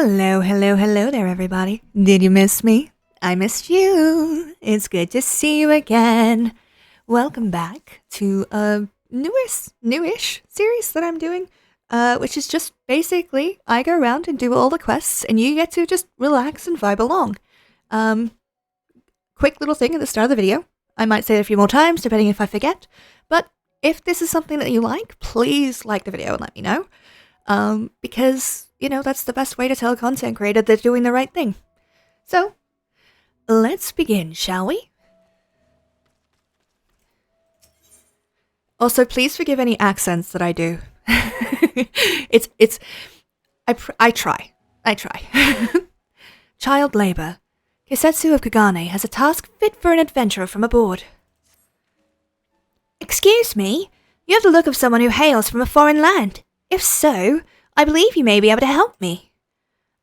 Hello, hello, hello there, everybody. Did you miss me? I missed you. It's good to see you again. Welcome back to a newish series that I'm doing, which is just basically I go around and do all the quests, and you get to just relax and vibe along. Quick little thing at the start of the video. I might say it a few more times, depending if I forget. But if this is something that you like, please like the video and let me know. Because, you know, that's the best way to tell a content creator they're doing the right thing. So, let's begin, shall we? Also, please forgive any accents that I do. I try. Child labor. Kisetsu of Kugane has a task fit for an adventurer from aboard. Excuse me? You have the look of someone who hails from a foreign land. If so, I believe you may be able to help me.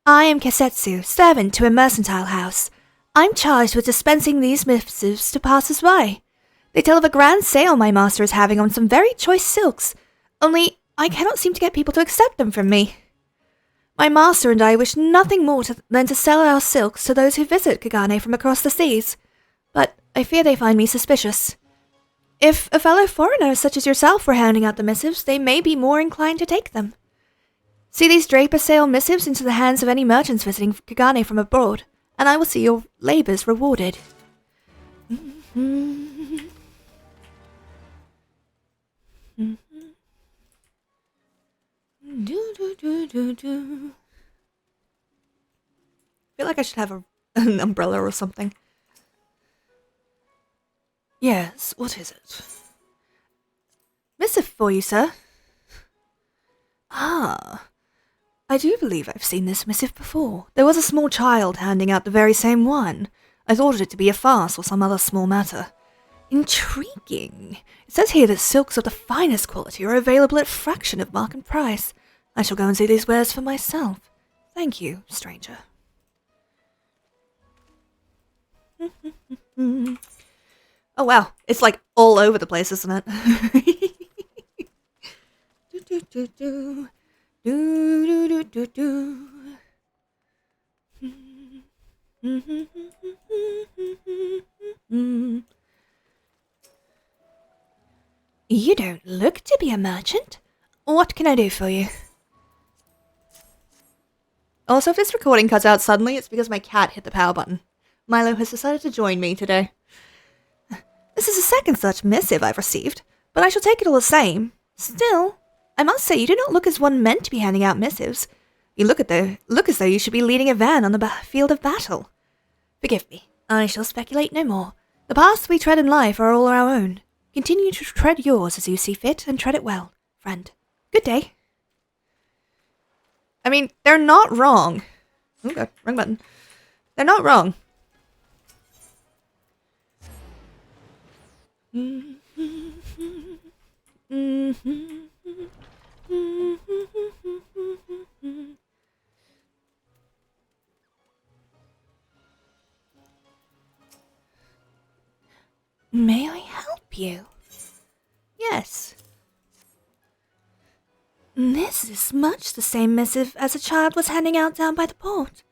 I am Kisetsu, servant to a mercantile house. I'm charged with dispensing these missives to passers-by. They tell of a grand sale my master is having on some very choice silks, only I cannot seem to get people to accept them from me. My master and I wish nothing more than to sell our silks to those who visit Kugane from across the seas, but I fear they find me suspicious. If a fellow foreigner such as yourself were handing out the missives, they may be more inclined to take them. See these draper sale missives into the hands of any merchants visiting Kugane from abroad, and I will see your labors rewarded. I feel like I should have an umbrella or something. Yes, what is it? Missive for you, sir. Ah, I do believe I've seen this missive before. There was a small child handing out the very same one. I thought it to be a farce or some other small matter. Intriguing. It says here that silks of the finest quality are available at a fraction of market price. I shall go and see these wares for myself. Thank you, stranger. Oh wow, it's like all over the place, isn't it? You don't look to be a merchant. What can I do for you? Also, if this recording cuts out suddenly, it's because my cat hit the power button. Milo has decided to join me today. This is the second such missive I've received, but I shall take it all the same. Still, I must say you do not look as one meant to be handing out missives. You look as though you should be leading a van on the field of battle. Forgive me, I shall speculate no more. The paths we tread in life are all our own. Continue to tread yours as you see fit, and tread it well, friend. Good day. I mean, they're not wrong. Oh god, wrong button. They're not wrong. May I help you? Yes. This is much the same missive as a child was handing out down by the port.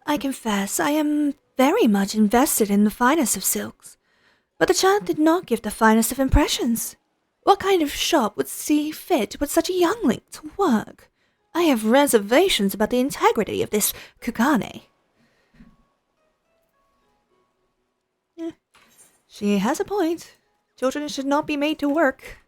I confess I am very much invested in the finest of silks, but the child did not give the finest of impressions. What kind of shop would see fit to put such a youngling to work? I have reservations about the integrity of this Kugane. She has a point. Children should not be made to work.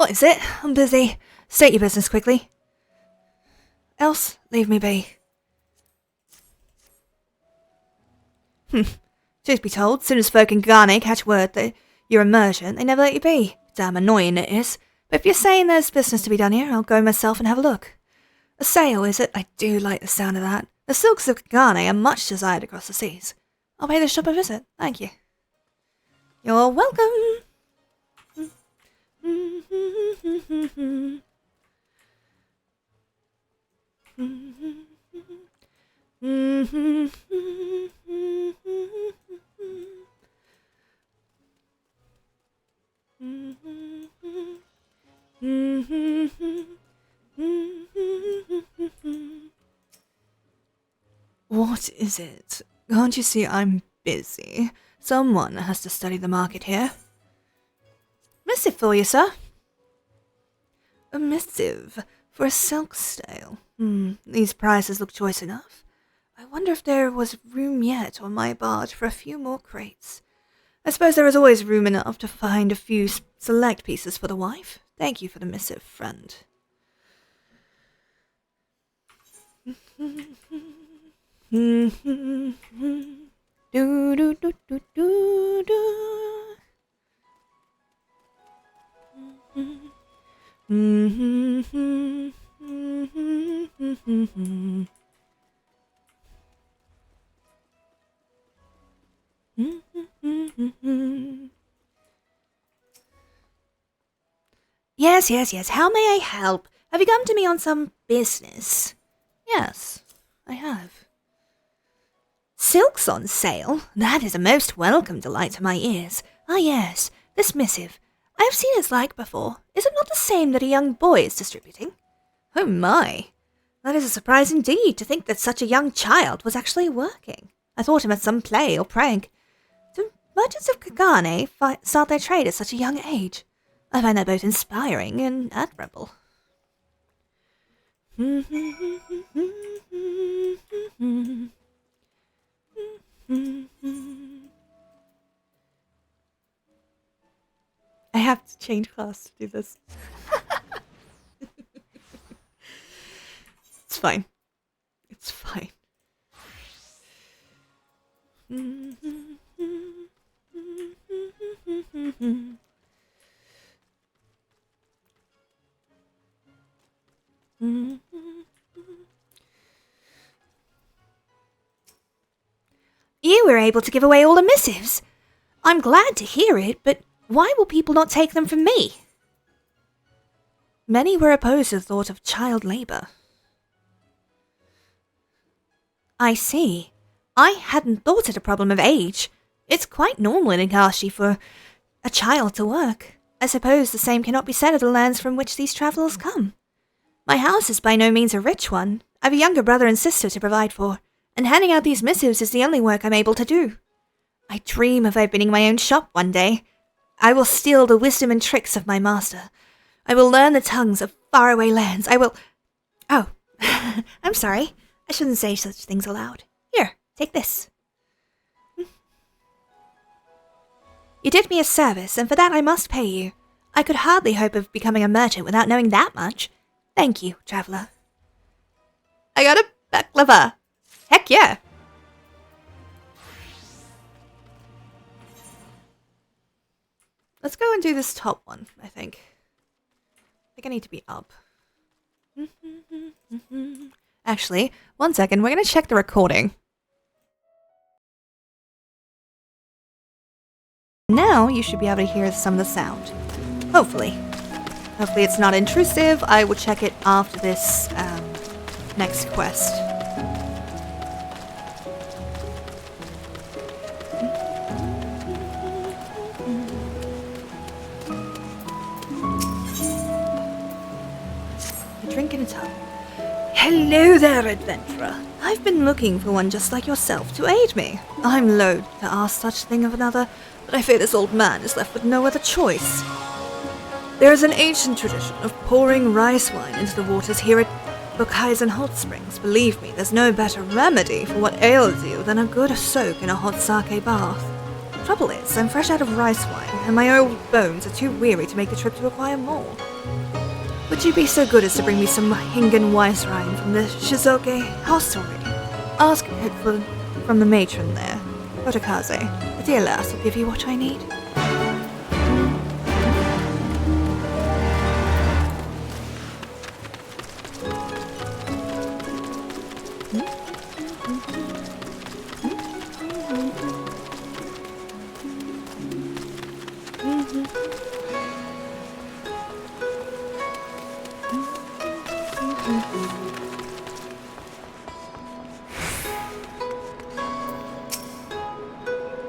What is it? I'm busy. State your business quickly. Else, leave me be. Truth be told, soon as folk in Kugane catch word that you're a merchant, they never let you be. Damn annoying it is. But if you're saying there's business to be done here, I'll go myself and have a look. A sale, is it? I do like the sound of that. The silks of Kugane are much desired across the seas. I'll pay the shop a visit. Thank you. You're welcome. What is it? Can't you see I'm busy? Someone has to study the market here. Missive for you, sir. A missive for a silk sale. These prices look choice enough. I wonder if there was room yet on my barge for a few more crates. I suppose there is always room enough to find a few select pieces for the wife. Thank you for the missive, friend. Do do do do do do. Yes. How may I help? Have you come to me on some business? Yes, I have. Silks on sale? That is a most welcome delight to my ears. Ah, yes, this missive. I have seen its like before. Is it not the same that a young boy is distributing? Oh my! That is a surprise indeed, to think that such a young child was actually working. I thought him at some play or prank. Do merchants of Kugane start their trade at such a young age? I find that both inspiring and admirable. I have to change class to do this. It's fine. It's fine. You were able to give away all the missives. I'm glad to hear it, but why will people not take them from me? Many were opposed to the thought of child labor. I see. I hadn't thought it a problem of age. It's quite normal in Ikashi for a child to work. I suppose the same cannot be said of the lands from which these travellers come. My house is by no means a rich one. I have a younger brother and sister to provide for, and handing out these missives is the only work I'm able to do. I dream of opening my own shop one day. I will steal the wisdom and tricks of my master. I will learn the tongues of faraway lands. I will... Oh, I'm sorry. I shouldn't say such things aloud. Here, take this. You did me a service, and for that I must pay you. I could hardly hope of becoming a merchant without knowing that much. Thank you, traveller. I got a baklava. Heck yeah. Let's go and do this top one, I think. I need to be up. Actually, 1 second, we're going to check the recording. Now you should be able to hear some of the sound. Hopefully. Hopefully it's not intrusive. I will check it after this next quest. Drink in a tub. Hello there, adventurer. I've been looking for one just like yourself to aid me. I'm loath to ask such thing of another, but I fear this old man is left with no other choice. There is an ancient tradition of pouring rice wine into the waters here at Ffxiv Hot Springs. Believe me, there's no better remedy for what ails you than a good soak in a hot sake bath. Trouble is, I'm fresh out of rice wine, and my old bones are too weary to make the trip to acquire more. Would you be so good as to bring me some Hingen Weisswein from the Shizuoka hostelry? Ask it from the matron there, Otakaze. The dear lass will give you what I need.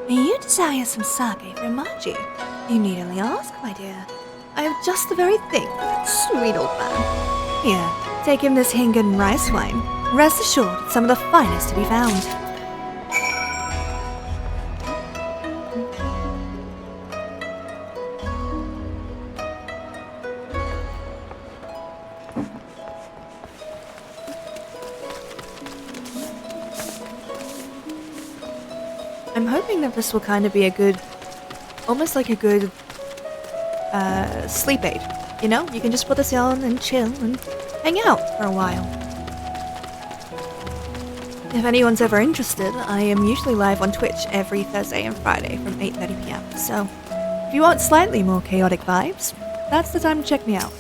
May you desire some sake for Maji? You need only ask, my dear. I have just the very thing for that sweet old man. Here, take him this Hingen rice wine. Rest assured, it's some of the finest to be found. I'm hoping that this will kind of be a good, almost like a good sleep aid. You know, you can just put this on and chill and hang out for a while. If anyone's ever interested, I am usually live on Twitch every Thursday and Friday from 8:30 PM. So, if you want slightly more chaotic vibes, that's the time to check me out.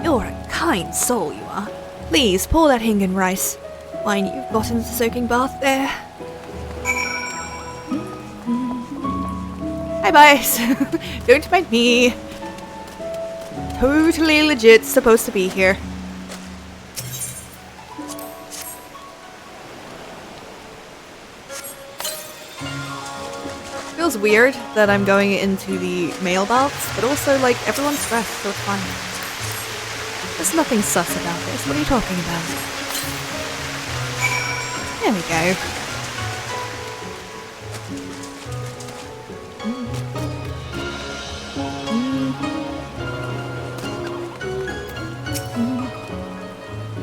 You're a kind soul, you are. Please, pour that Hingen rice wine you've got into the soaking bath there. Hi, guys. Don't mind me. Totally legit supposed to be here. Feels weird that I'm going into the male baths, but also, like, everyone's dressed, so it's fine. There's nothing sus about this. What are you talking about? There we go.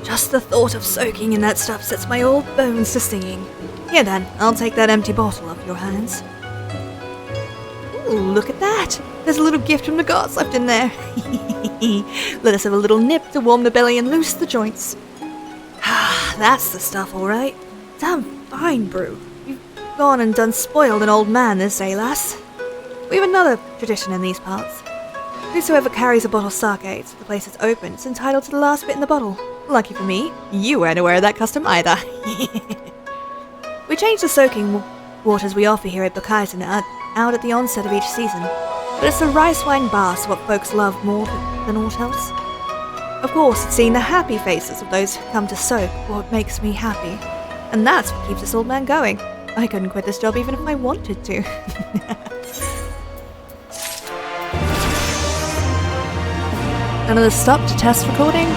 Just the thought of soaking in that stuff sets my old bones to stinging. Here then, I'll take that empty bottle off your hands. Ooh, look at that! There's a little gift from the gods left in there. Let us have a little nip to warm the belly and loose the joints. Ah, that's the stuff, alright. Damn fine brew. You've gone and done spoiled an old man this day, lass. We have another tradition in these parts. Whosoever carries a bottle of sake to the place it's open is entitled to the last bit in the bottle. Lucky for me, you weren't aware of that custom either. We change the soaking waters we offer here at Bukaisen out at the onset of each season, but it's the rice wine baths what folks love more than aught else. Of course, it's seeing the happy faces of those who come to soak what makes me happy, and that's what keeps this old man going. I couldn't quit this job even if I wanted to. Another stop to test recording.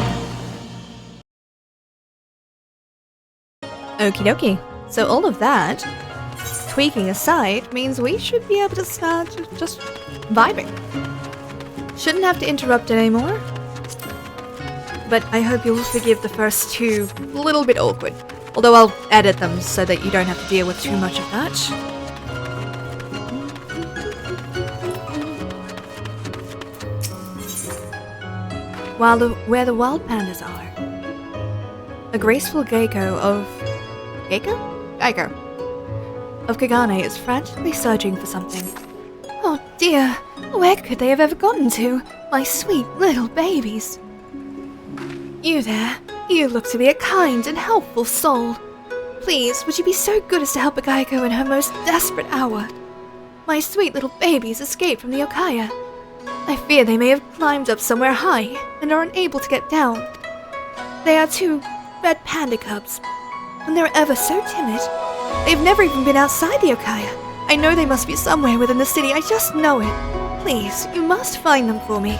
Okie dokie. So all of that, tweaking aside, means we should be able to start just vibing. Shouldn't have to interrupt anymore. But I hope you'll forgive the first two a little bit awkward. Although I'll edit them so that you don't have to deal with too much of that. Where the wild pandas are. A graceful gecko of... Gecko of Kugane is frantically searching for something. Oh dear, where could they have ever gotten to? My sweet little babies. You there, you look to be a kind and helpful soul. Please, would you be so good as to help a gecko in her most desperate hour? My sweet little babies escaped from the Okaya. I fear they may have climbed up somewhere high and are unable to get down. They are two red panda cubs, and they're ever so timid. They've never even been outside the Okaya. I know they must be somewhere within the city, I just know it. Please, you must find them for me.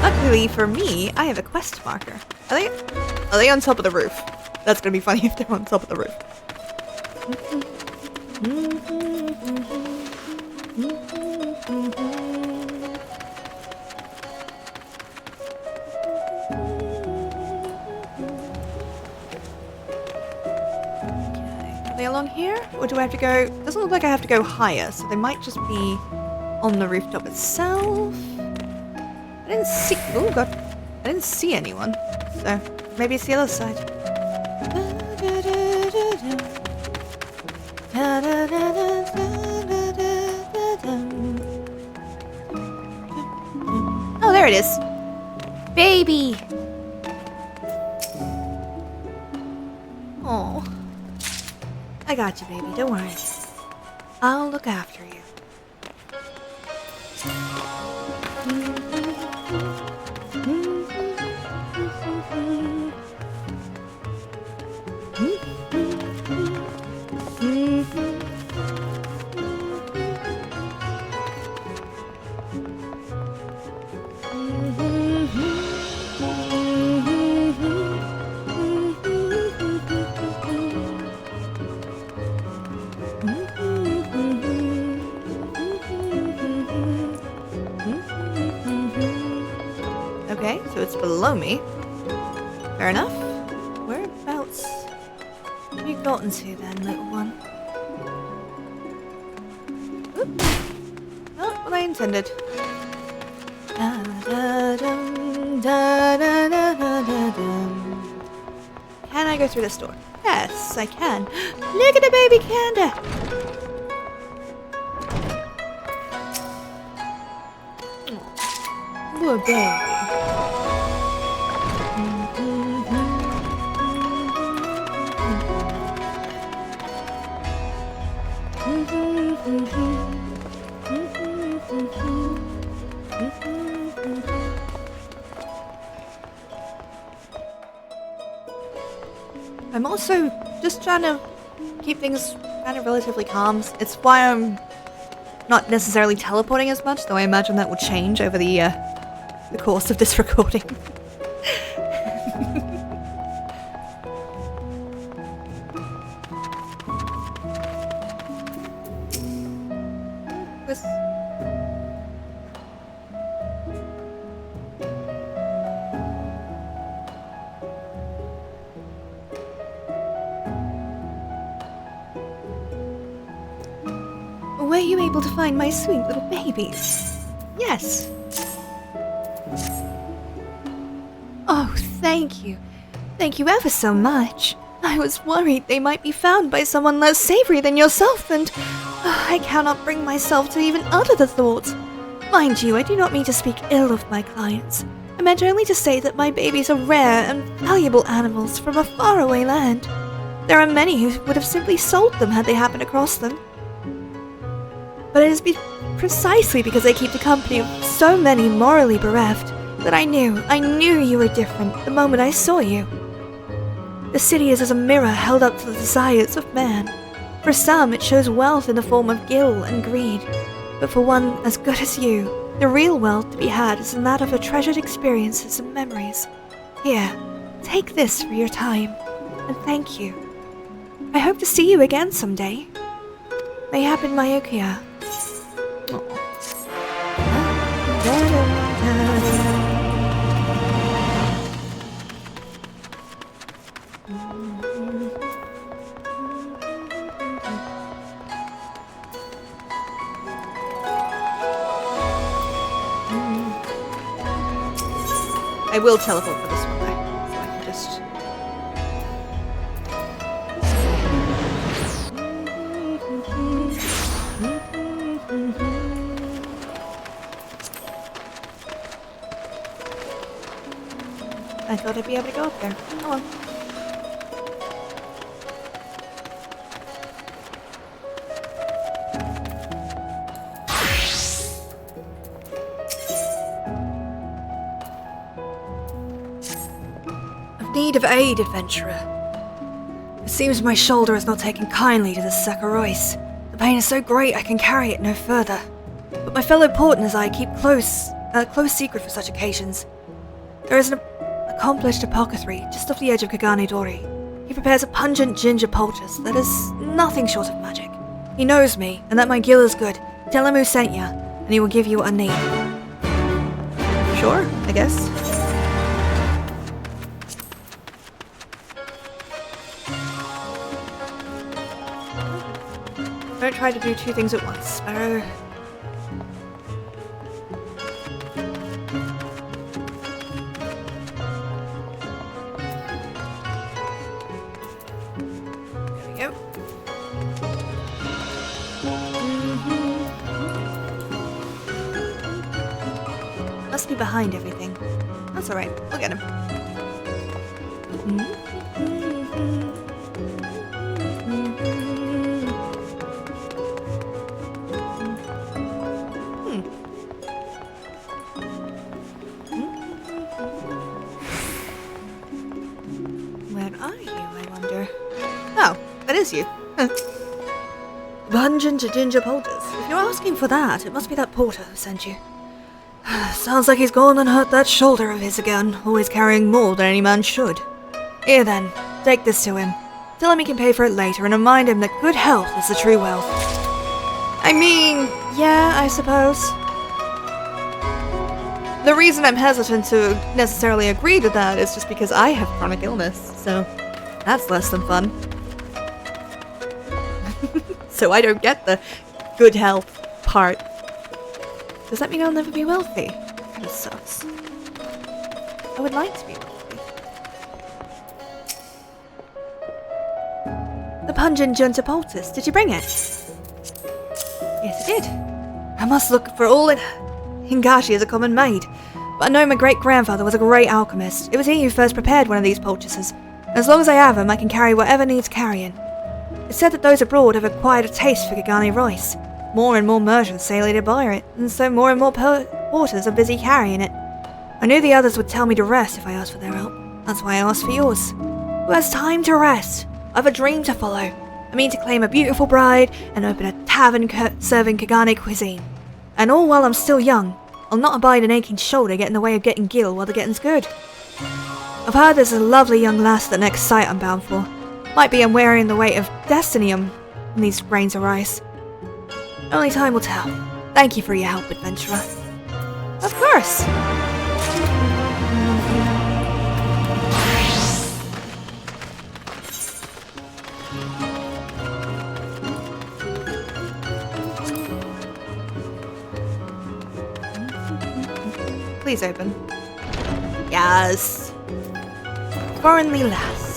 Luckily for me, I have a quest marker. Are they on top of the roof? That's gonna be funny if they're on top of the roof. Are they along here? Or do I have to go... Doesn't look like I have to go higher, so they might just be on the rooftop itself. I didn't see. Oh god, I didn't see anyone. So maybe it's the other side. Oh, there it is. Baby. Oh, I got you, baby. Don't worry. I'll look after you. Okay, so it's below me. Fair enough. Whereabouts have you gotten to then, little one? Oop. Not what I intended. Can I go through this door? Yes, I can. Look at the baby Kanda! Poor baby. I'm also just trying to keep things kind of relatively calm. It's why I'm not necessarily teleporting as much, though I imagine that will change over the course of this recording. Were you able to find my sweet little babies? Yes. Oh, thank you. Thank you ever so much. I was worried they might be found by someone less savory than yourself, and I cannot bring myself to even utter the thought. Mind you, I do not mean to speak ill of my clients. I meant only to say that my babies are rare and valuable animals from a faraway land. There are many who would have simply sold them had they happened across them. But it is precisely because I keep the company of so many morally bereft that I knew you were different the moment I saw you. The city is as a mirror held up to the desires of man. For some, it shows wealth in the form of gil and greed, but for one as good as you, the real wealth to be had is in that of the treasured experiences and memories. Here, take this for your time, and thank you. I hope to see you again someday. Mayhap in Myokya. I will teleport for this one though, so I can just... I thought I'd be able to go up there. Oh well. Need of aid, adventurer. It seems my shoulder has not taken kindly to this sack of rice. The pain is so great I can carry it no further. But my fellow porters and I keep a close secret for such occasions. There is an accomplished apothecary just off the edge of Kugane Dori. He prepares a pungent ginger poultice that is nothing short of magic. He knows me, and that my gil is good. Tell him who sent ya, and he will give you what I need. Sure, I guess. Don't try to do two things at once. Better must be behind everything. That's alright, we'll get him. Where are you, I wonder? Oh, that is you. Bungeon to Ginger Poultice. If you're asking for that, it must be that porter who sent you. Sounds like he's gone and hurt that shoulder of his again, always carrying more than any man should. Here then, take this to him. Tell him he can pay for it later and remind him that good health is the true wealth. I mean, yeah, I suppose. The reason I'm hesitant to necessarily agree to that is just because I have chronic illness, so that's less than fun. So I don't get the good health part. Does that mean I'll never be wealthy? Kind of sucks. I would like to be wealthy. The pungent Junta Poultice, did you bring it? Yes, I did. I must look for all in Hingashi as a common maid. But I know my great-grandfather was a great alchemist. It was he who first prepared one of these poultices. As long as I have them, I can carry whatever needs carrying. It's said that those abroad have acquired a taste for Kugane rice. More and more merchants say they buy it, and so more and more porters are busy carrying it. I knew the others would tell me to rest if I asked for their help. That's why I asked for yours. Who has time to rest? I have a dream to follow. I mean to claim a beautiful bride and open a tavern serving Kugane cuisine. And all while I'm still young. I'll not abide an aching shoulder get in the way of getting gil while the getting's good. I've heard there's a lovely young lass at the next site I'm bound for. Might be I'm wearing the weight of destiny on these grains of rice. Only time will tell. Thank you for your help, adventurer. Of course! Please open. Yes! Foreignly lass.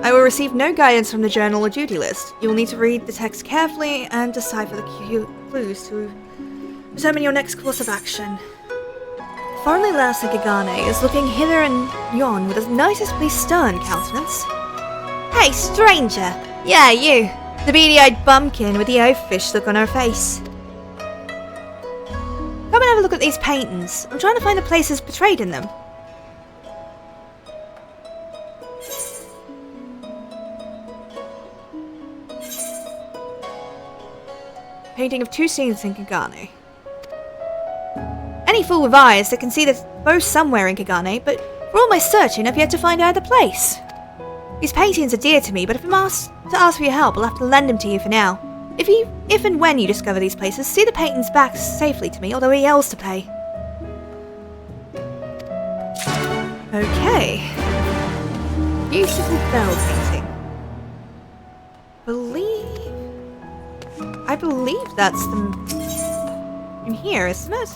I will receive no guidance from the journal or duty list. You will need to read the text carefully and decipher the clues to determine your next course of action. Foreignly lass in Kugane is looking hither and yon with a noticeably stern countenance. Hey, stranger! Yeah, you! The beady-eyed bumpkin with the oaffish look on her face. Come and have a look at these paintings. I'm trying to find the places portrayed in them. Painting of two scenes in Kugane. Any fool with eyes that can see this both somewhere in Kugane, but for all my searching, I've yet to find either place. These paintings are dear to me, but if I'm asked to ask for your help, I'll have to lend them to you for now. If and when you discover these places, see the paintings back safely to me, or there'll be else to pay. Okay. Beautiful bell painting. I believe that's the... in here, isn't it?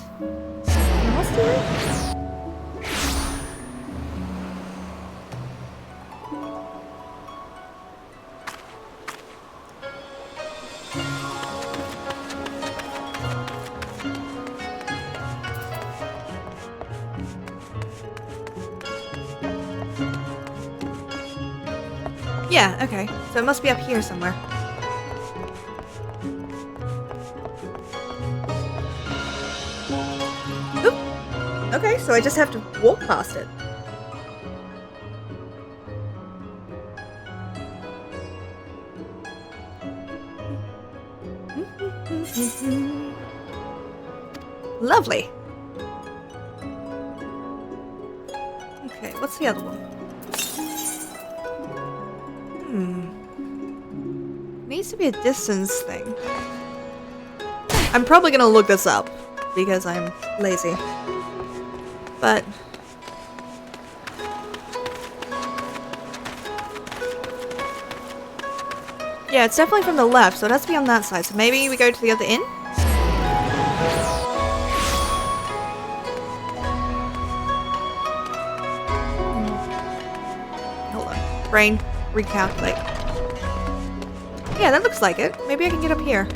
Yeah, okay. So it must be up here somewhere. Oop! Okay, so I just have to walk past it. Lovely. Okay, what's the other one? Needs to be a distance thing. I'm probably gonna look this up because I'm lazy. But yeah, it's definitely from the left, so it has to be on that side. So maybe we go to the other inn? Hold on. Brain, recalculate. Yeah, that looks like it. Maybe I can get up here.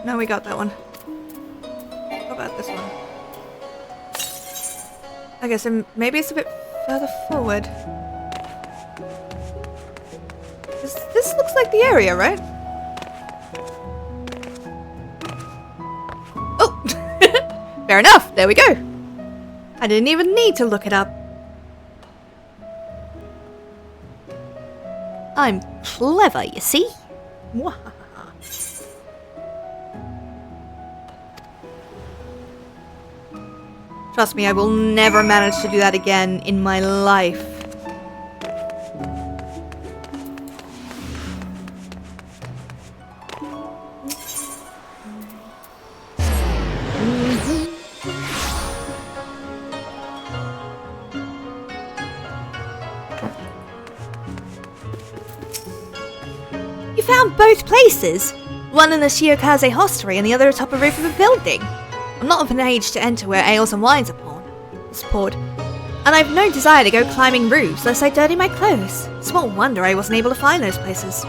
no, we got that one. What about this one? Okay, so maybe it's a bit further forward. This looks like the area, right? Oh! Fair enough, there we go. I didn't even need to look it up. I'm clever, you see? Trust me, I will never manage to do that again in my life. You found both places! One in the Shiokaze hostelry and the other atop a roof of a building. I'm not of an age to enter where ales and wines are poured, and I've no desire to go climbing roofs lest I dirty my clothes. Small wonder I wasn't able to find those places.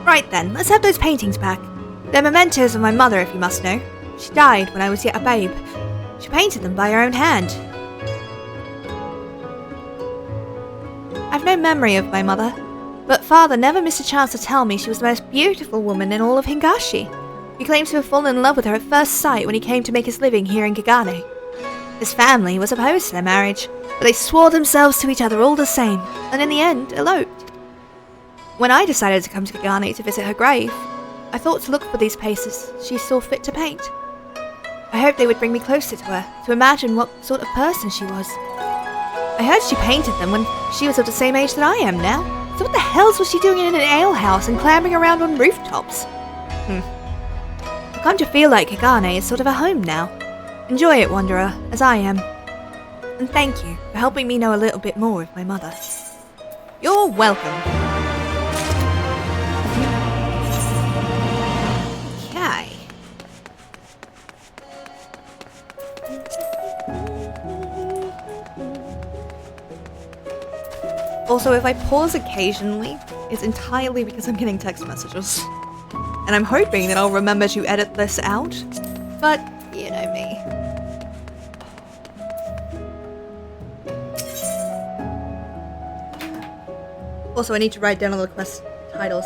Right then, let's have those paintings back. They're mementos of my mother, if you must know. She died when I was yet a babe. She painted them by her own hand. I've no memory of my mother, but father never missed a chance to tell me she was the most beautiful woman in all of Hingashi. He claims to have fallen in love with her at first sight when he came to make his living here in Kugane. His family was opposed to their marriage, but they swore themselves to each other all the same, and in the end, eloped. When I decided to come to Kugane to visit her grave, I thought to look for these places she saw fit to paint. I hoped they would bring me closer to her, to imagine what sort of person she was. I heard she painted them when she was of the same age that I am now, so what the hell was she doing in an alehouse and clambering around on rooftops? I've come to feel like Kugane is sort of a home now. Enjoy it, Wanderer, as I am. And thank you for helping me know a little bit more of my mother. You're welcome. Okay. Also, if I pause occasionally, it's entirely because I'm getting text messages. And I'm hoping that I'll remember to edit this out, but you know me. Also, I need to write down all the quest titles.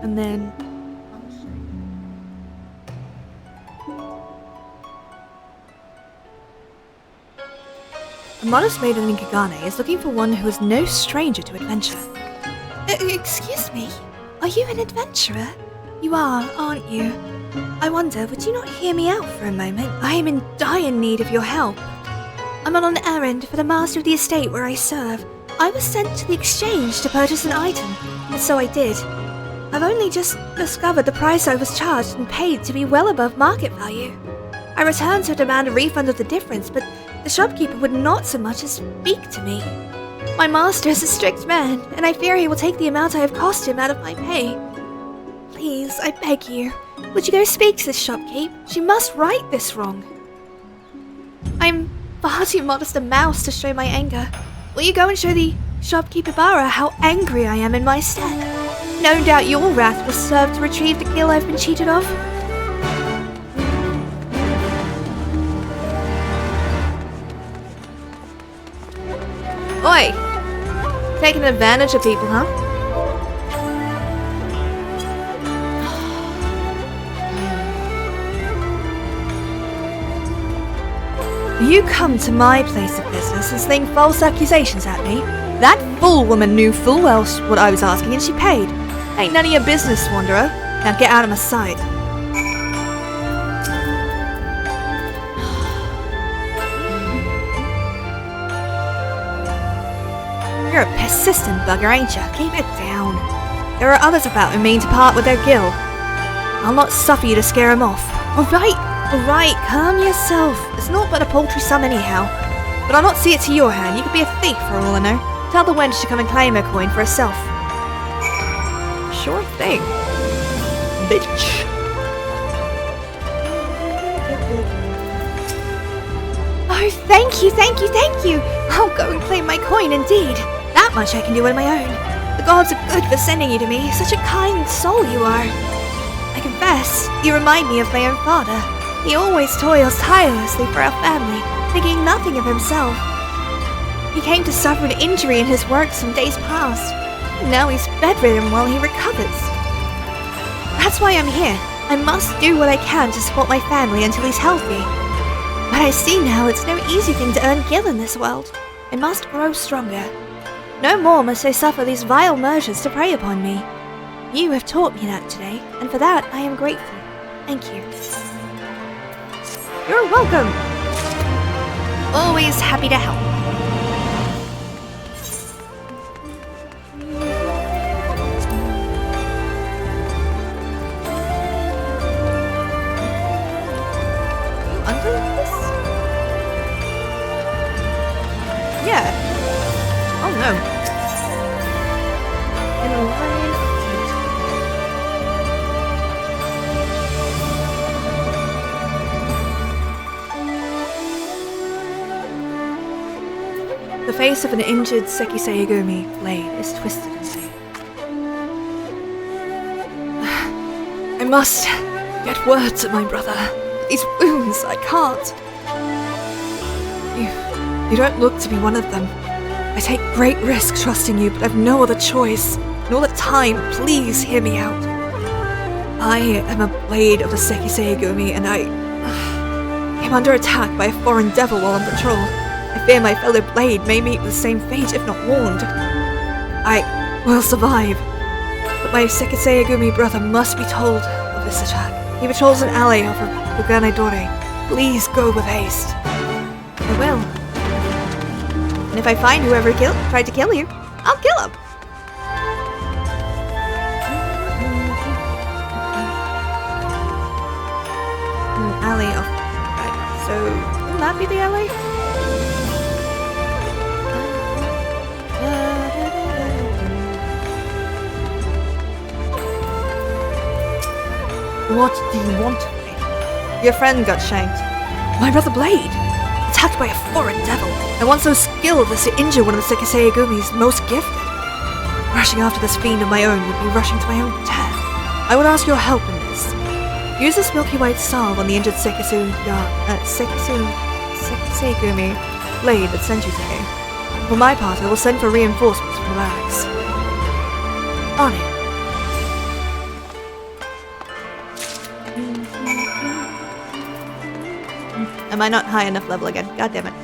And then... a modest maiden in Kugane is looking for one who is no stranger to adventure. Excuse me? Are you an adventurer? You are, aren't you? I wonder, would you not hear me out for a moment? I am in dire need of your help. I'm on an errand for the master of the estate where I serve. I was sent to the exchange to purchase an item, and so I did. I've only just discovered the price I was charged and paid to be well above market value. I returned to demand a refund of the difference, but the shopkeeper would not so much as speak to me. My master is a strict man, and I fear he will take the amount I have cost him out of my pay. Please, I beg you, would you go speak to this shopkeep? She must right this wrong. I'm far too modest a mouse to show my anger. Will you go and show the shopkeeper Bara how angry I am in my stead? No doubt your wrath will serve to retrieve the gill I've been cheated of. Oi! Taking advantage of people, huh? You come to my place of business and sling false accusations at me? That fool woman knew full well what I was asking and she paid. Ain't none of your business, Wanderer. Now get out of my sight. You're a persistent bugger, ain't you? Keep it down. There are others about who mean to part with their gill. I'll not suffer you to scare him off. Alright, calm yourself. It's naught but a paltry sum anyhow. But I'll not see it to your hand. You could be a thief for all I know. Tell the wench to come and claim her coin for herself. Sure thing. Bitch. Oh, Thank you, thank you, thank you! I'll go and claim my coin indeed. That much I can do on my own. The gods are good for sending you to me. Such a kind soul you are. I confess, you remind me of my own father. He always toils tirelessly for our family, thinking nothing of himself. He came to suffer an injury in his work some days past. Now he's bedridden while he recovers. That's why I'm here. I must do what I can to support my family until he's healthy. But I see now it's no easy thing to earn gil in this world. I must grow stronger. No more must I suffer these vile merchants to prey upon me. You have taught me that today, and for that I am grateful. Thank you. You're welcome. Always happy to help. Under this? Yeah. Oh no. In a line. The face of an injured Sekisei blade is twisted in pain. I must get word to my brother. These wounds, I can't. You don't look to be one of them. I take great risk trusting you, but I've no other choice. And all the time, please hear me out. I am a blade of the Sekisei and I came under attack by a foreign devil while on patrol. I fear my fellow blade may meet with the same fate if not warned. I will survive, but my Sekisei brother must be told of this attack. He patrols an alley off of Kugane. Please go with haste. I will. And if I find whoever tried to kill you, I'll kill him. An alley off. Right, so wouldn't that be the alley? What do you want of me? Your friend got shanked. My brother Blade, attacked by a foreign devil, and one so skilled as to injure one of the Sekisei most gifted. Rushing after this fiend of my own would be rushing to my own death. I would ask your help in this. Use this milky white salve on the injured Sekisei blade that sent you to me. For my part, I will send for reinforcements from the barracks. On it. Am I not high enough level again? God damn it.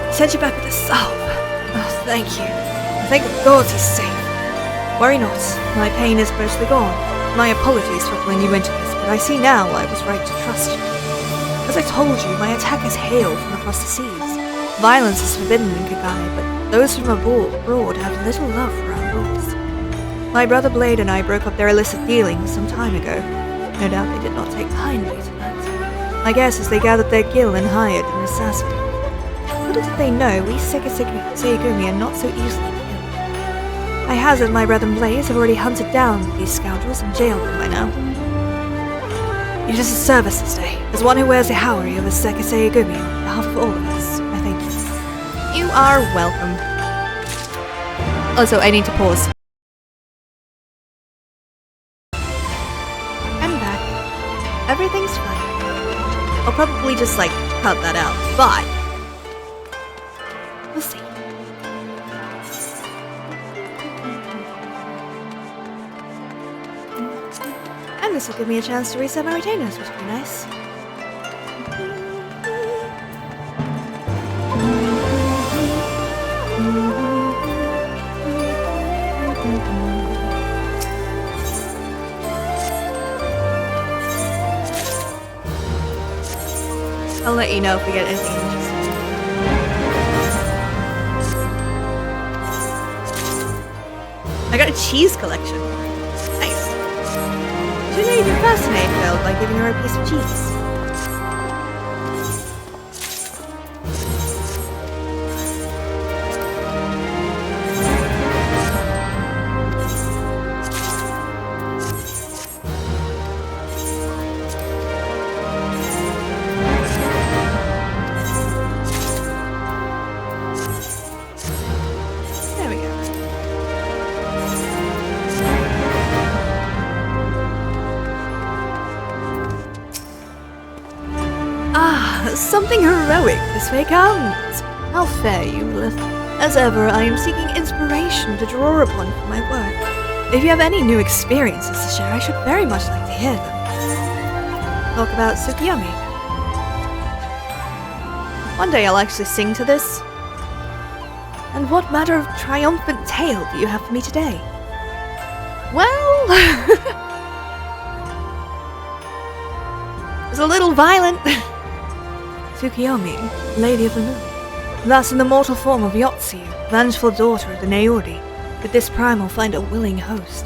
He sent you back with a salve. Oh, thank you. Thank the gods he's safe. Worry not, my pain is mostly gone. My apologies for pulling you into this, but I see now I was right to trust you. As I told you, my attackers hail from across the seas. Violence is forbidden in Kugane, but those from abroad have little love for our rules. My brother Blade and I broke up their illicit dealings some time ago. No doubt they did not take kindly to that. My guess is they gathered their gil and hired an assassin. Little did they know, we Sekisei are not so easily killed. I hazard my brother Blaze have already hunted down these scoundrels and jailed them by now. You did us a service this day. As one who wears the Howery of a Sekisei on behalf of all of us, I thank you. You are welcome. Also, I need to pause. I'm back. Everything's fine. I'll probably just, cut that out, but we'll see. And this will give me a chance to reset my retainers, which would be nice. I'll let you know if we get anything interesting. I got a cheese collection. Nice. Julia can fascinate Phil by giving her a piece of cheese. Something heroic this way comes. How fair you, Lilith. As ever, I am seeking inspiration to draw upon for my work. If you have any new experiences to share, I should very much like to hear them. Talk about Tsukiyomi. One day I'll actually sing to this. And what matter of triumphant tale do you have for me today? Well... it's a little violent. Tsukiyomi, Lady of the Moon. Thus, in the mortal form of Ffxiv, vengeful daughter of the Naori, did this primal find a willing host.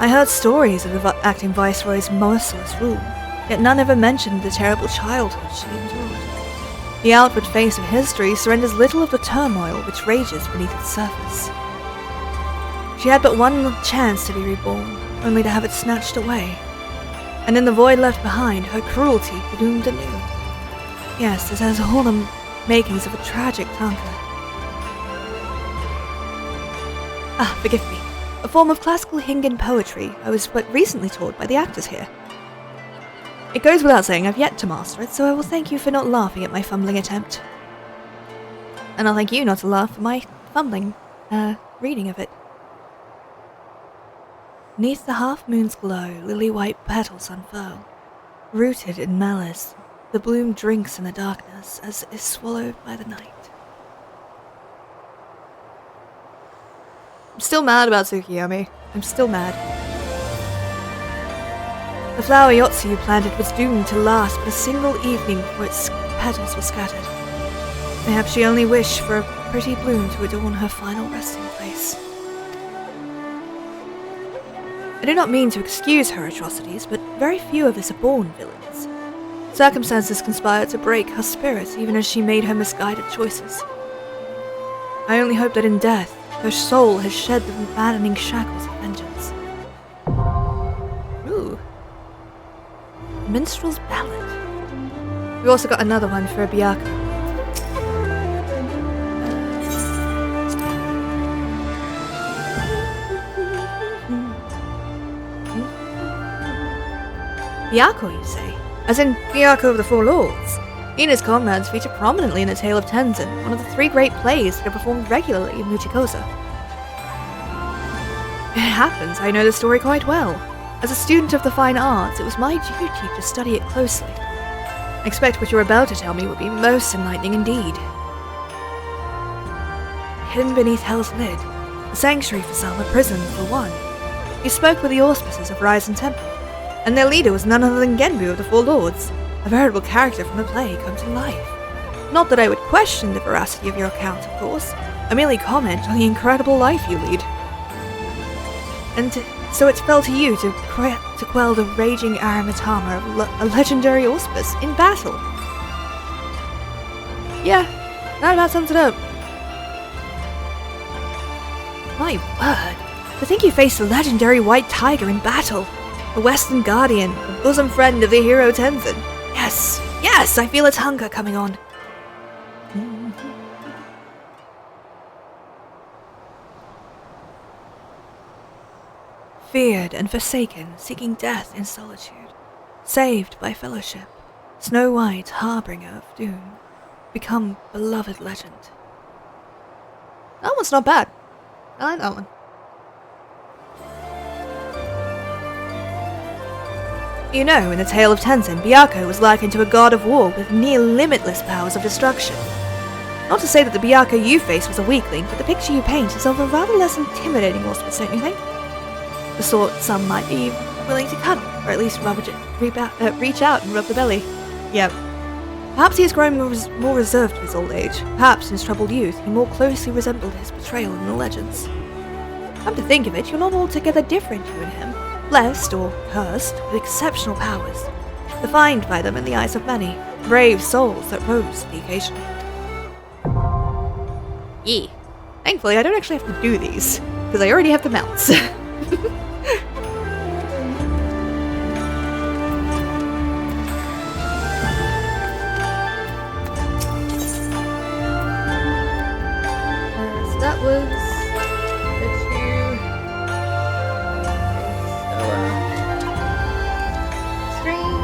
I heard stories of the acting viceroy's merciless rule, yet none ever mentioned the terrible childhood she endured. The outward face of history surrenders little of the turmoil which rages beneath its surface. She had but one chance to be reborn, only to have it snatched away. And in the void left behind, her cruelty bloomed anew. Yes, this has all the makings of a tragic tanka. Forgive me. A form of classical Hingan poetry I was but recently taught by the actors here. It goes without saying I've yet to master it, so I will thank you for not laughing at my fumbling attempt. And I'll thank you not to laugh for my fumbling, reading of it. Neath the half-moon's glow, lily-white petals unfurl. Rooted in malice, the bloom drinks in the darkness as is swallowed by the night. I'm still mad about Tsukiyomi. I'm still mad. The flower Ffxiv planted was doomed to last but a single evening before its petals were scattered. Perhaps she only wished for a pretty bloom to adorn her final resting place. I do not mean to excuse her atrocities, but very few of us are born villains. Circumstances conspired to break her spirit even as she made her misguided choices. I only hope that in death, her soul has shed the maddening shackles of vengeance. Ooh. Minstrel's Ballad. We also got another one for Byakuya. Byakuya, you say? As in Byakuya of the Four Lords? He and his comrades feature prominently in the Tale of Tenzin, one of the 3 great plays that are performed regularly in Muchikoza. It happens I know the story quite well. As a student of the fine arts, it was my duty to study it closely. I expect what you're about to tell me will be most enlightening indeed. Hidden beneath Hell's lid, a sanctuary for some, a prison for one, you spoke with the auspices of Ryzen Temple. And their leader was none other than Genbu of the Four Lords, a veritable character from the play come to life. Not that I would question the veracity of your account, of course. I merely comment on the incredible life you lead. And so it fell to you to quell the raging Aramitama of a legendary auspice in battle. Yeah, that about sums it up. My word, to think you faced a legendary white tiger in battle. A Western Guardian, a bosom friend of the hero Tenzin. Yes, I feel its hunger coming on. Feared and forsaken, seeking death in solitude. Saved by fellowship, Snow White, harbinger of doom. Become beloved legend. That one's not bad. I like that one. You know, in the Tale of Tenzin, Byakuya was likened to a god of war with near-limitless powers of destruction. Not to say that the Byakuya you face was a weakling, but the picture you paint is of a rather less intimidating auspice, don't you think? The sort some might be willing to cuddle, or at least reach out and rub the belly. Yep. Perhaps he has grown more reserved in his old age. Perhaps in his troubled youth, he more closely resembled his betrayal in the legends. Come to think of it, you're not altogether different, you and him. blessed or cursed with exceptional powers, defined by them in the eyes of many, brave souls that rose to the occasion. Yee. Thankfully, I don't actually have to do these, because I already have the mounts. So that was the two. Screen.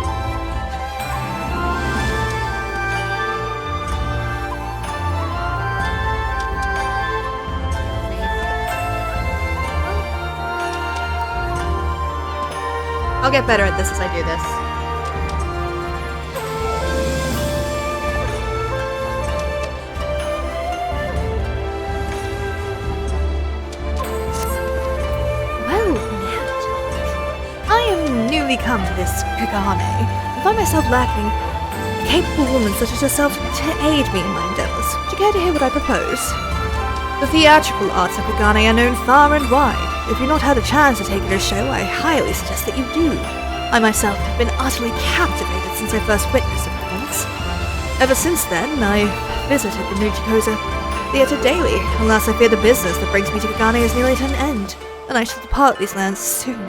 I'll get better at this as I do this. Well met. I am newly come to this Kugane, and find myself lacking a capable woman such as yourself to aid me in my endeavors. Would you care to hear what I propose? The theatrical arts of Kugane are known far and wide. If you've not had a chance to take it a show, I highly suggest that you do. I myself have been utterly captivated since I first witnessed a performance. Ever since then, I've visited the Mujikosa Theatre daily, unless I fear the business that brings me to Kugane is nearly at an end, and I shall depart these lands soon.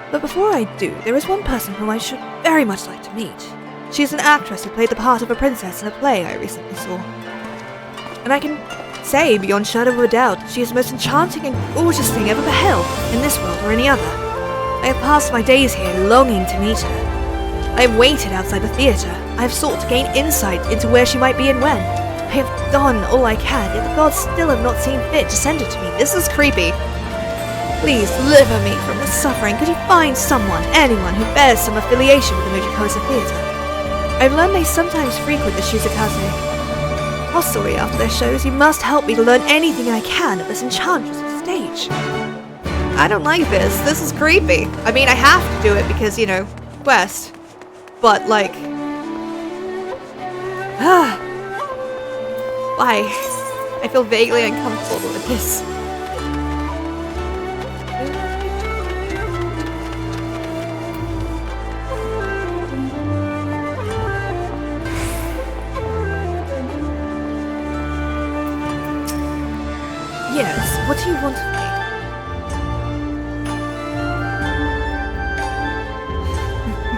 But before I do, there is one person whom I should very much like to meet. She is an actress who played the part of a princess in a play I recently saw. And I can say, beyond shadow of a doubt, she is the most enchanting and gorgeous thing ever beheld, in this world or any other. I have passed my days here longing to meet her. I have waited outside the theatre. I have sought to gain insight into where she might be and when. I have done all I can, yet the gods still have not seen fit to send her to me. This is creepy. Please deliver me from this suffering. Could you find someone, anyone, who bears some affiliation with the Mujikosa Theatre? I've learned they sometimes frequent the Shizukase. Possibly after their shows, you must help me to learn anything I can of this enchantress of stage. I don't like this. This is creepy. I mean, I have to do it because, you know, quest. But, like... why? I feel vaguely uncomfortable with this. Yes, what do you want of me?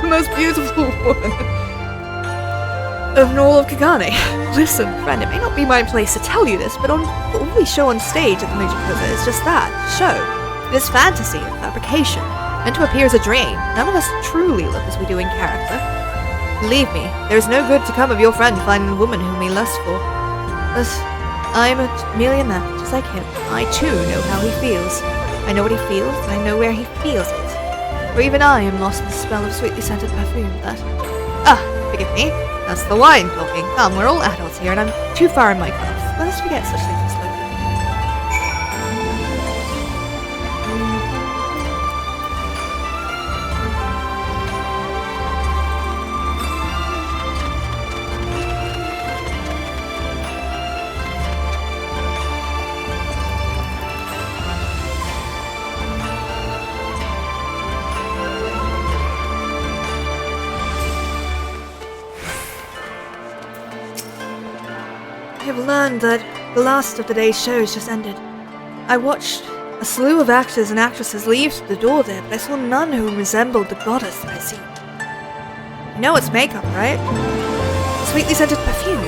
The most beautiful woman of all of Kugane. Listen, friend, it may not be my place to tell you this, but all we show on stage at the Mujikosa is just that, show. It is fantasy and fabrication, meant to appear as a dream. None of us truly look as we do in character. Believe me, there is no good to come of your friend finding the woman whom he lusts for. But I am merely a man, just like him. I too know how he feels. I know what he feels, and I know where he feels it. For even I am lost in the spell of sweetly scented perfume that... forgive me. That's the wine talking. Come, we're all adults here, and I'm too far in my cups. Let us forget such things slowly. I have learned that the last of the day's shows just ended. I watched a slew of actors and actresses leave through the door there, but I saw none who resembled the goddess that I seemed. You know it's makeup, right? Sweetly scented perfume?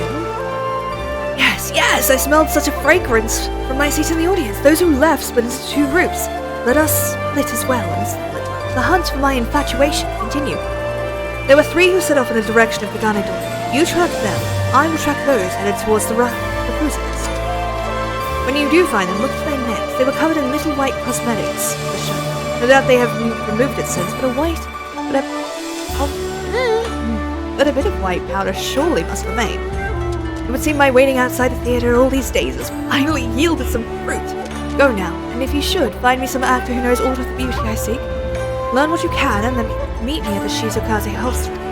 Yes, I smelled such a fragrance from my seat in the audience. Those who left split into two groups. Let us split as well, and the hunt for my infatuation continued. There were 3 who set off in the direction of Kugane door. You track them. I will track those headed towards the cruiser nest. When you do find them, look for their necks. They were covered in little white cosmetics. No doubt they have removed it since, but a bit of white powder surely must remain. It would seem my waiting outside the theatre all these days has finally yielded some fruit. Go now, and if you should, find me some actor who knows all of the beauty I seek. Learn what you can, and then meet me at the Shizukase hostelry.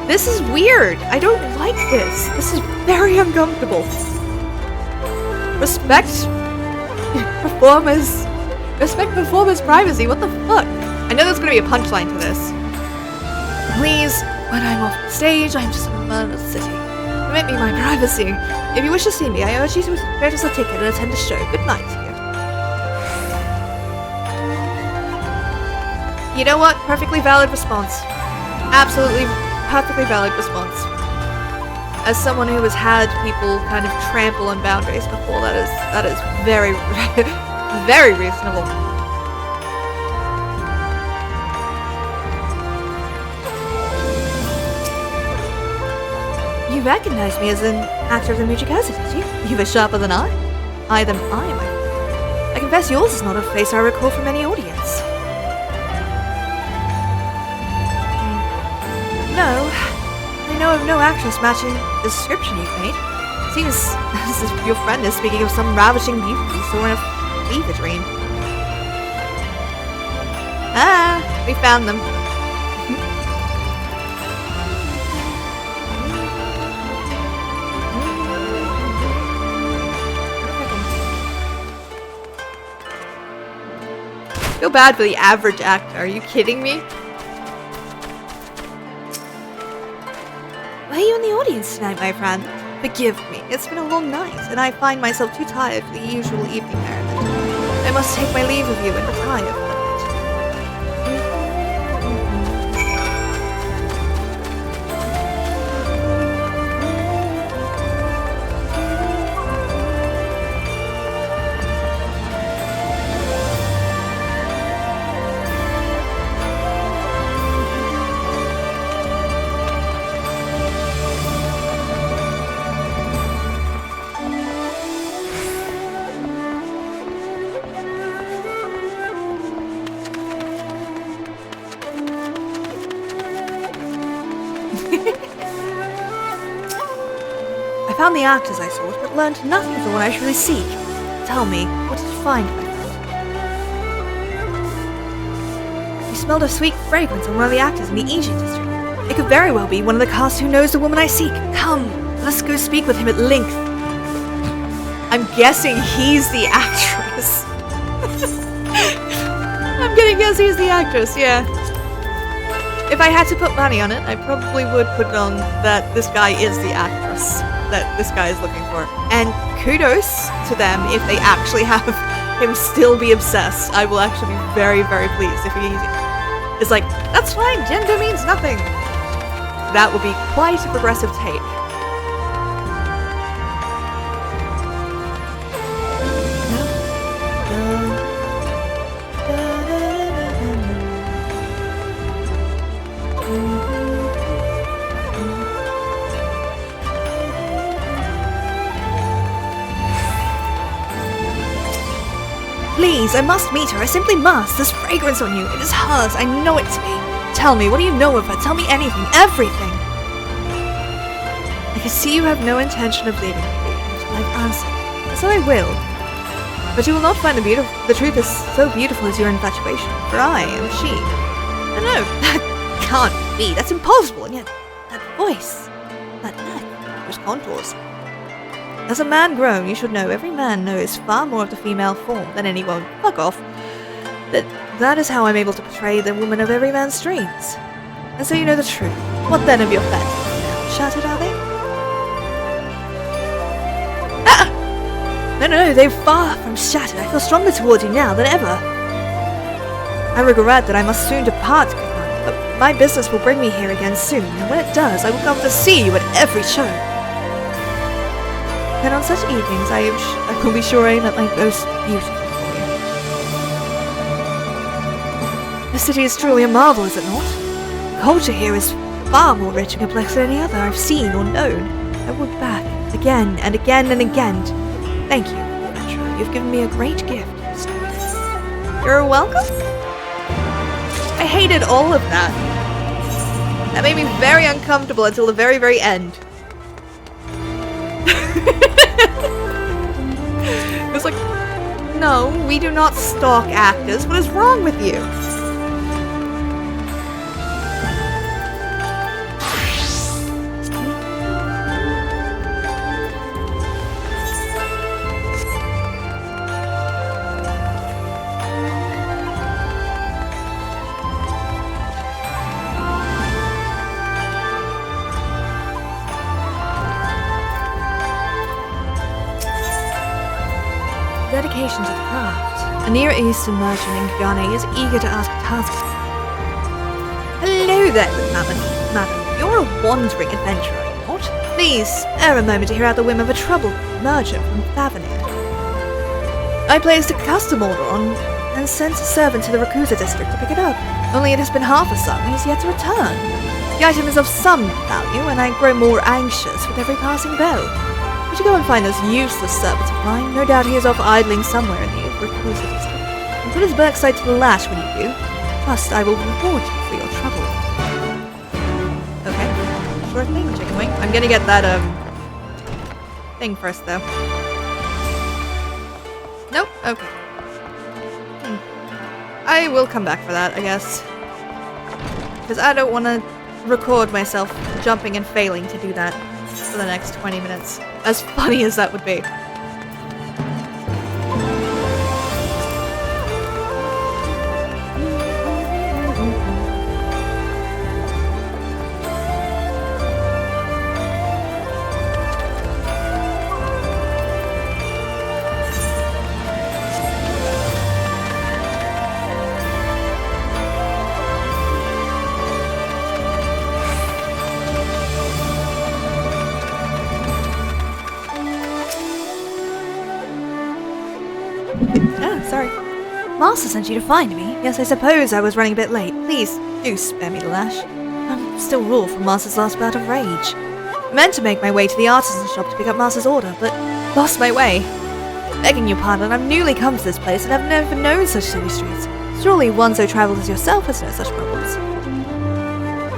This is weird. I don't like this. This is very uncomfortable. Respect performers Respect performance privacy, what the fuck? I know there's gonna be a punchline to this. Please, when I'm off the stage, I'm just a man of the city. Permit me my privacy. If you wish to see me, I urge you to purchase a ticket and attend the show. Good night to you. You know what? Perfectly valid response. Absolutely perfectly valid response. As someone who has had people kind of trample on boundaries before, that is very, very reasonable. You recognize me as an actor of the Mujikasa, did you? You were sharper than I. I am I confess yours is not a face I recall from any audience. No, I know of no actress matching the description you've made. Seems as if your friend is speaking of some ravishing beauty he saw in a fever dream. Ah, we found them. Feel bad for the average actor. Are you kidding me? Why are you in the audience tonight, my friend? Forgive me. It's been a long night, and I find myself too tired for the usual evening merriment. I must take my leave of you and retire for the night. I found the actors I sought, but learned nothing of the one I truly seek. Tell me, what did you find, my friend? You smelled a sweet fragrance on one of the actors in the Egypt district. It could very well be one of the cast who knows the woman I seek. Come, let's go speak with him at length. I'm guessing he's the actress. I'm gonna guess he's the actress, yeah. If I had to put money on it, I probably would put it on that this guy is the actress that this guy is looking for. And kudos to them if they actually have him still be obsessed. I will actually be very, very pleased if he is like, that's fine, gender means nothing. That would be quite a progressive take. Please, I must meet her. I simply must. There's fragrance on you. It is hers. I know it to be. Tell me, what do you know of her? Tell me anything. Everything. I can see you have no intention of leaving me until I've answered. So I will. But you will not find the truth is so beautiful as your infatuation. For I am she. No, that can't be. That's impossible. And yet, that voice, that neck, those contours. As a man grown, you should know every man knows far more of the female form than anyone. Fuck off. That is how I'm able to portray the woman of every man's dreams. And so you know the truth. What then of your fate? Shattered, are they? Ah! No, they're far from shattered. I feel stronger towards you now than ever. I regret that I must soon depart, Kugane, but my business will bring me here again soon, and when it does, I will come to see you at every show. And on such evenings, I will be sure I am at my most beautiful for you. The city is truly a marvel, is it not? Culture here is far more rich and complex than any other I've seen or known. I will look back again and again and again. Thank you, adventurer. You've given me a great gift. You're welcome? I hated all of that. That made me very uncomfortable until the very, very end. It was like, no, we do not stalk actors. What is wrong with you? dedication to the craft. A Near Eastern merchant in Kugane is eager to ask a task. Hello there, good madam. You're a wandering adventurer, are you not? Please, spare a moment to hear out the whim of a troubled merchant from Ffxiv. I placed a custom order on and sent a servant to the Rakusa district to pick it up. Only it has been half a sum and he's yet to return. The item is of some value, and I grow more anxious with every passing bell. We should go and find this useless servant of mine. No doubt he is off idling somewhere in the Rakusa district. And put his backside to the lash when you do. Plus, I will reward you for your trouble. Okay. Sure thing, chicken wing. I'm gonna get that, thing first, though. Nope. Okay. I will come back for that, I guess. Because I don't want to record myself jumping and failing to do that for the next 20 minutes. As funny as that would be. Sorry. Master sent you to find me. Yes, I suppose I was running a bit late. Please, do spare me the lash. I'm still raw from Master's last bout of rage. I meant to make my way to the artisan shop to pick up Master's order, but lost my way. Begging your pardon, I've newly come to this place and I've never known such silly streets. Surely one so travelled as yourself has no such problems.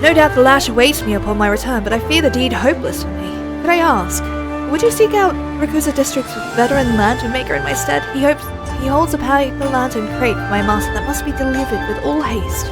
No doubt the lash awaits me upon my return, but I fear the deed hopeless for me. Could I ask, would you seek out Rakusa District's veteran lantern maker in my stead? He holds a paper lantern crate for my master that must be delivered with all haste.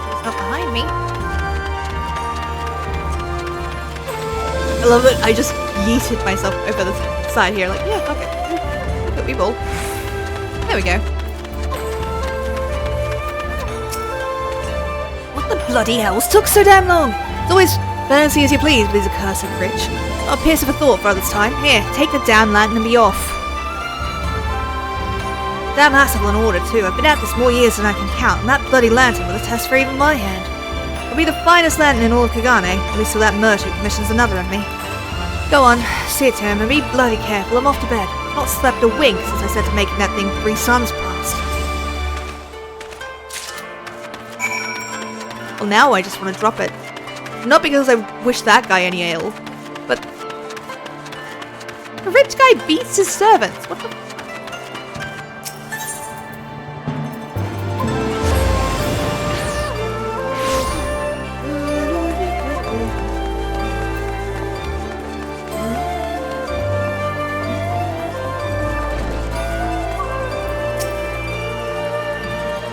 He's not behind me. I love it. I just yeeted myself over the side here, like, yeah, fuck it. Look at me ball. There we go. What the bloody hell's took so damn long? It's always fancy as you please with these accursed rich. Not a pierce of a thought for this time. Here, take the damn lantern and be off. Damn hassle and order too. I've been at this more years than I can count, and that bloody lantern was a test for even my hand. It'll be the finest lantern in all of Kugane, at least till that merchant commissions another of me. Go on, see it to him and be bloody careful. I'm off to bed. I've not slept a wink since I set to making that thing 3 suns past. Well, now I just want to drop it. Not because I wish that guy any ill, but the rich guy beats his servants. What the?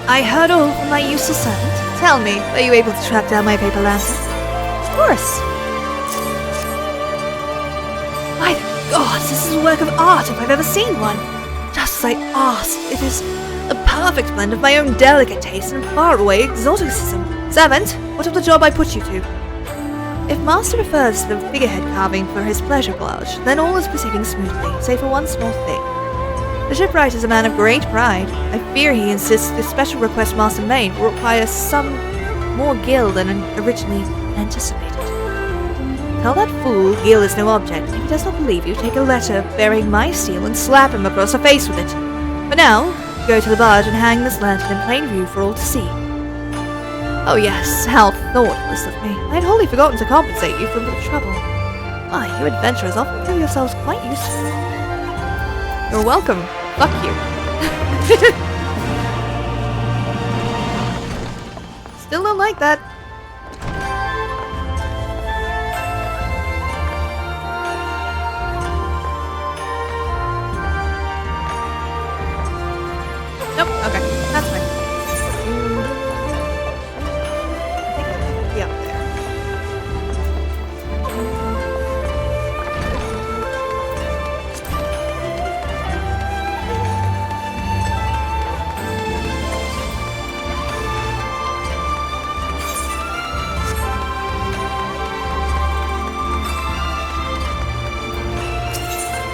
I heard all from my useless servant. Tell me, were you able to track down my paper lantern? Of course. My God, this is a work of art if I've ever seen one. Just as I asked, it is a perfect blend of my own delicate taste and faraway exoticism. Servant, what of the job I put you to? If Master prefers the figurehead carving for his pleasure barge, then all is proceeding smoothly, save for one small thing. The shipwright is a man of great pride. I fear he insists the special request Master made will require some more gil than originally anticipated. Tell that fool gil is no object. If he does not believe you, take a letter bearing my seal and slap him across the face with it. For now, go to the barge and hang this lantern in plain view for all to see. Oh yes, how thoughtless of me. I had wholly forgotten to compensate you for the trouble. Why, you adventurers often prove yourselves quite useful. You're welcome. Fuck you. Still don't like that. Nope, okay, that's fine. I think, yeah, there.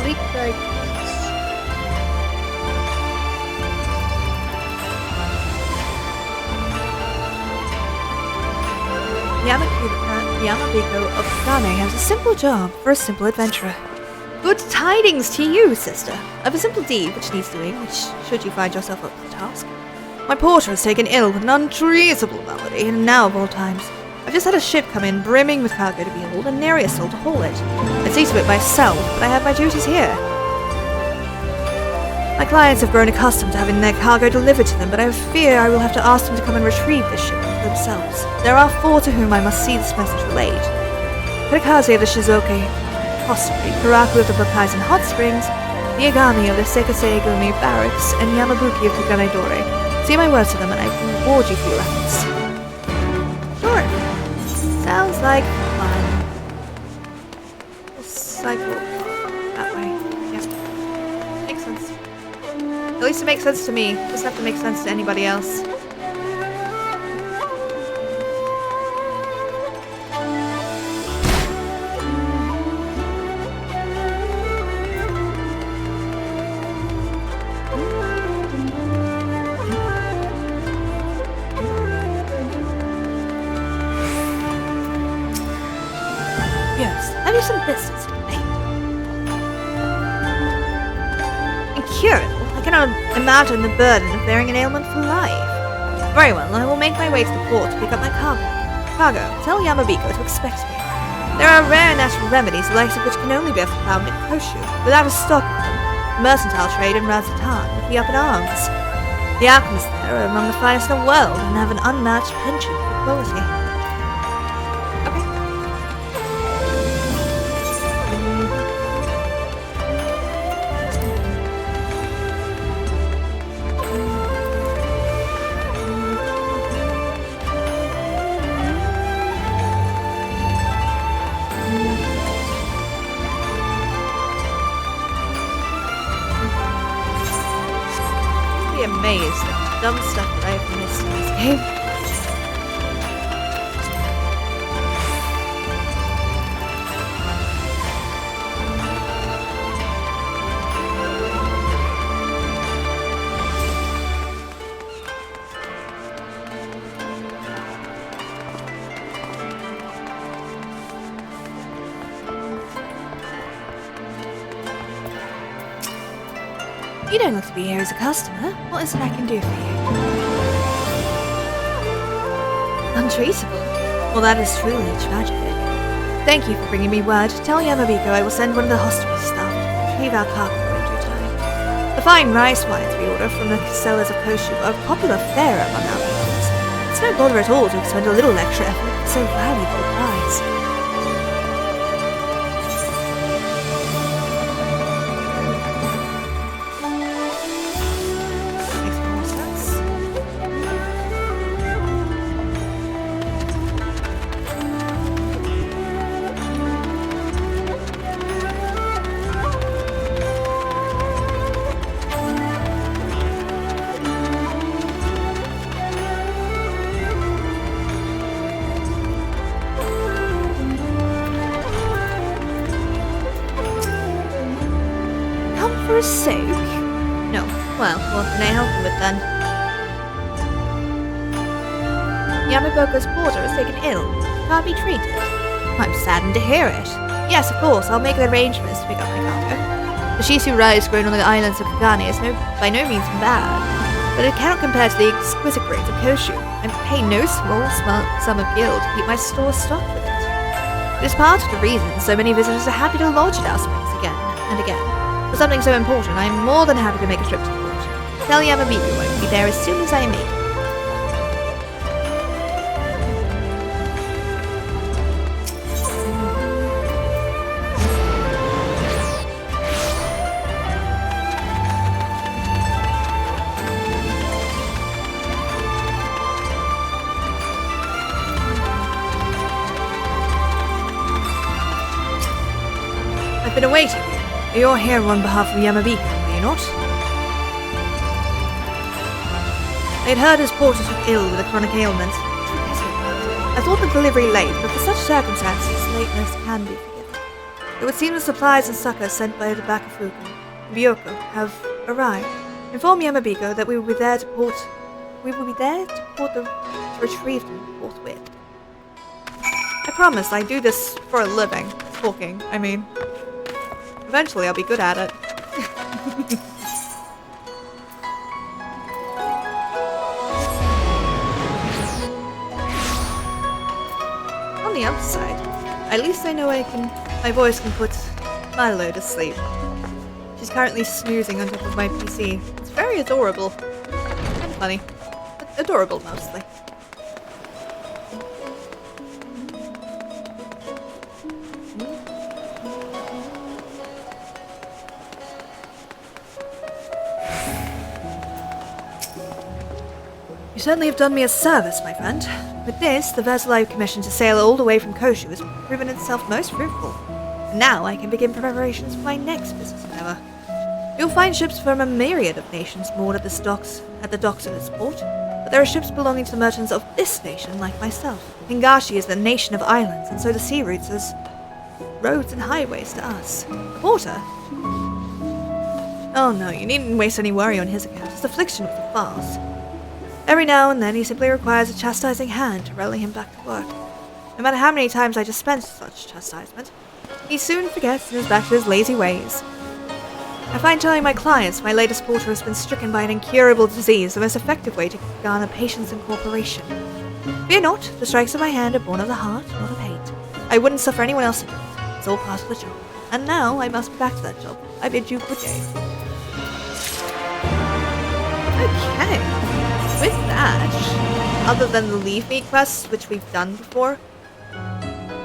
Complete diagnosis. Yamabiko of Kugane has a simple job for a simple adventurer. Good tidings to you, sister. I have a simple deed which needs doing, which should you find yourself up to the task. My porter has taken ill with an untraceable malady, and now of all times, I've just had a ship come in brimming with cargo to behold and nary a soul to haul it. I'd see to it myself, but I have my duties here. My clients have grown accustomed to having their cargo delivered to them, but I fear I will have to ask them to come and retrieve this ship for themselves. There are 4 to whom I must see this message relayed. Kurikaze of the Shizuoka Hospital, Kuraku of the Bokaizen Hot Springs, Yagami of the Sekasegumi Barracks, and Yamabuki of Kugane Dore. Say my words to them and I will reward you for your efforts. Sure. Sounds like fun. We'll cycle that way. Yeah. Makes sense. At least it makes sense to me. It doesn't have to make sense to anybody else. Yes, have you some business with me? Incurable? I cannot imagine the burden of bearing an ailment for life. Very well, I will make my way to the port to pick up my cargo. Tell Yamabiko to expect me. There are rare natural remedies, the likes of which can only be found in Koshu. Without a stock of them, the mercantile trade in Razatan would be up in arms. The alchemists there are among the finest in the world and have an unmatched penchant for quality. Amazed at the dumb stuff that I have missed in this game. You don't look to be here as a customer. What is it I can do for you? Untraceable? Well, that is truly tragic. Thank you for bringing me word. Tell Yamabiko I will send one of the hospital staff to retrieve our cargo in due time. The fine rice wines we order from the sellers of Koshu are a popular fare among our people. It's no bother at all to expend a little extra effort for so valuable a prize. For a soak? No. Well, what can I help you with then? Yamaboko's porter is taken ill. Can't be treated. I'm saddened to hear it. Yes, of course, I'll make arrangements to pick up my cargo. The shisu rice grown on the islands of Kugane is by no means bad, but it cannot compare to the exquisite grades of Koshu, and pay no small sum of gil to keep my store stocked with it. It is part of the reason so many visitors are happy to lodge at our springs again and again. For something so important, I am more than happy to make a trip to the port. Tell Yamabiko I will be there as soon as I am able. I've been awaiting you. You're here on behalf of Yamabiko, are you not? I had heard his porter took ill with a chronic ailment. I thought the delivery late, but for such circumstances, lateness can be forgiven. It would seem the supplies and succor sent by the Bakufuku and Byoko have arrived. Inform Yamabiko that we will be there to retrieve them forthwith. I promise I do this for a living. Talking, I mean. Eventually I'll be good at it. On the upside, at least I know my voice can put Milo to sleep. She's currently snoozing on top of my PC. It's very adorable. And funny. But adorable mostly. You certainly have done me a service, my friend. With this, the vessel I've commissioned to sail all the way from Koshu has proven itself most fruitful. And now I can begin preparations for my next business endeavor. You'll find ships from a myriad of nations moored at the docks of this port, but there are ships belonging to the merchants of this nation like myself. Hingashi is the nation of islands, and so the sea routes as roads and highways to us. The porter? Oh no, you needn't waste any worry on his account. His affliction was a farce. Every now and then he simply requires a chastising hand to rally him back to work. No matter how many times I dispense such chastisement, he soon forgets and is back to his lazy ways. I find telling my clients my latest porter has been stricken by an incurable disease the most effective way to garner patience and cooperation. Fear not, the strikes of my hand are born of the heart, not of hate. I wouldn't suffer anyone else to do it. It's all part of the job. And now I must be back to that job. I bid you good day. Okay. With that, other than the Leave Me quests, which we've done before,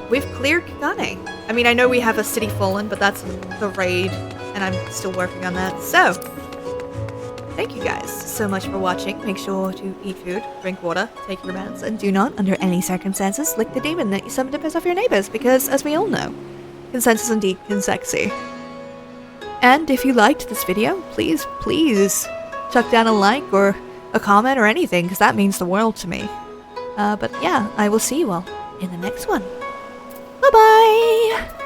we've cleared Kugane. I mean, I know we have a city fallen, but that's the raid, and I'm still working on that. So, thank you guys so much for watching. Make sure to eat food, drink water, take your meds, and do not, under any circumstances, lick the demon that you summoned to piss off your neighbors, because, as we all know, consent is indeed consexy. And if you liked this video, please chuck down a like or a comment or anything, because that means the world to me. But yeah, I will see you all in the next one. Bye-bye!